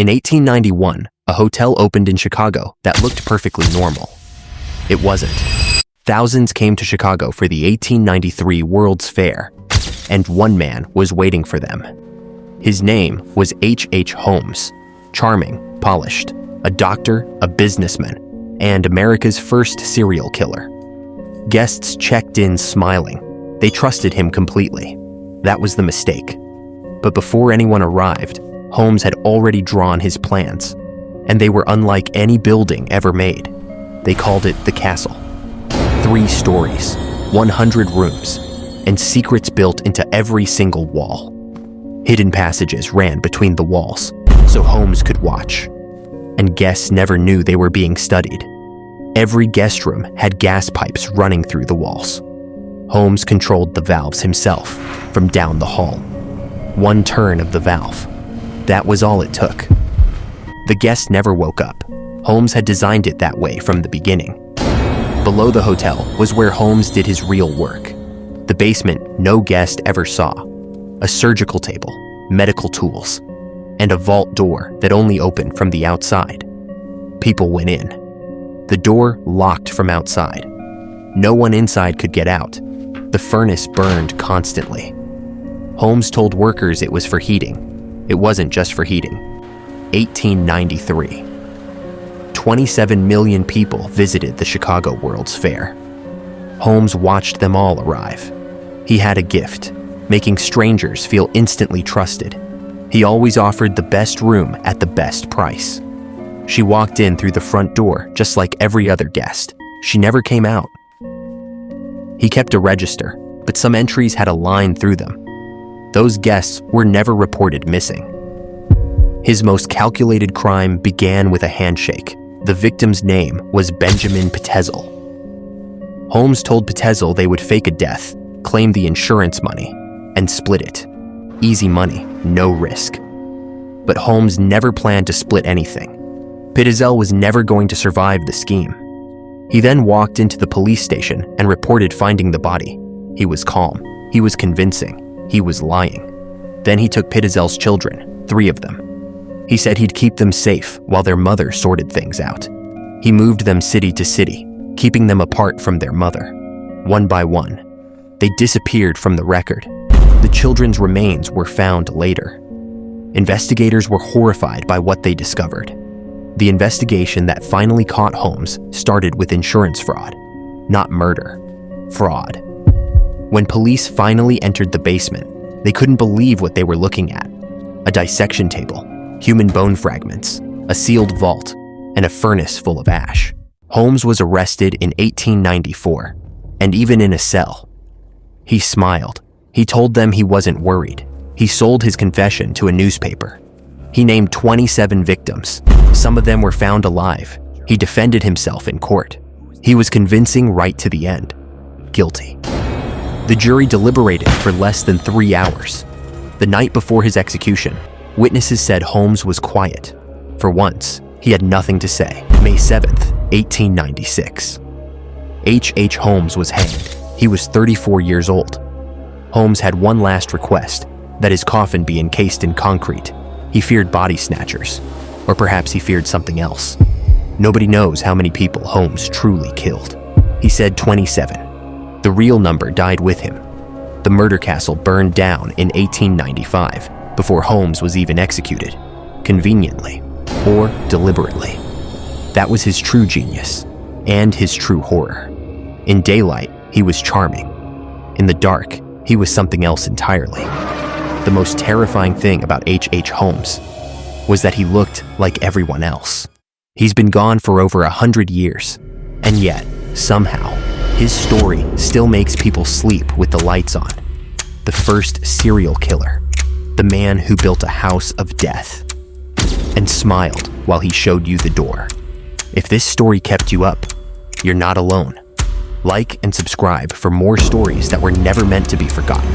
In 1891, a hotel opened in Chicago that looked perfectly normal. It wasn't. Thousands came to Chicago for the 1893 World's Fair, and one man was waiting for them. His name was H. Holmes, charming, polished, a doctor, a businessman, and America's first serial killer. Guests checked in smiling. They trusted him completely. That was the mistake. But before anyone arrived, Holmes had already drawn his plans, and they were unlike any building ever made. They called it the castle. 3 stories, 100 rooms, and secrets built into every single wall. Hidden passages ran between the walls, so Holmes could watch. And guests never knew they were being studied. Every guest room had gas pipes running through the walls. Holmes controlled the valves himself from down the hall. One turn of the valve. That was all it took. The guest never woke up. Holmes had designed it that way from the beginning. Below the hotel was where Holmes did his real work. The basement no guest ever saw. A surgical table, medical tools, and a vault door that only opened from the outside. People went in. The door locked from outside. No one inside could get out. The furnace burned constantly. Holmes told workers it was for heating. It wasn't just for heating. 1893. 27 million people visited the Chicago World's Fair. Holmes watched them all arrive. He had a gift, making strangers feel instantly trusted. He always offered the best room at the best price. She walked in through the front door just like every other guest. She never came out. He kept a register, but some entries had a line through them. Those guests were never reported missing. His most calculated crime began with a handshake. The victim's name was Benjamin Petezel. Holmes told Petezel they would fake a death, claim the insurance money, and split it. Easy money, no risk. But Holmes never planned to split anything. Petezel was never going to survive the scheme. He then walked into the police station and reported finding the body. He was calm. He was convincing. He was lying. Then he took Petezel's children, 3 of them. He said he'd keep them safe while their mother sorted things out. He moved them city to city, keeping them apart from their mother. One by one, they disappeared from the record. The children's remains were found later. Investigators were horrified by what they discovered. The investigation that finally caught Holmes started with insurance fraud, not murder. Fraud. When police finally entered the basement, they couldn't believe what they were looking at. A dissection table, human bone fragments, a sealed vault, and a furnace full of ash. Holmes was arrested in 1894, and even in a cell. He smiled. He told them he wasn't worried. He sold his confession to a newspaper. He named 27 victims. Some of them were found alive. He defended himself in court. He was convincing right to the end. Guilty. The jury deliberated for less than 3 hours. The night before his execution, witnesses said Holmes was quiet. For once, he had nothing to say. May 7th, 1896. H. Holmes was hanged. He was 34 years old. Holmes had one last request, that his coffin be encased in concrete. He feared body snatchers, or perhaps he feared something else. Nobody knows how many people Holmes truly killed. He said 27. The real number died with him. The murder castle burned down in 1895, before Holmes was even executed, conveniently or deliberately. That was his true genius, and his true horror. In daylight, he was charming. In the dark, he was something else entirely. The most terrifying thing about H. Holmes was that he looked like everyone else. He's been gone for over 100 years, and yet, somehow, his story still makes people sleep with the lights on. The first serial killer, the man who built a house of death, and smiled while he showed you the door. If this story kept you up, you're not alone. Like and subscribe for more stories that were never meant to be forgotten.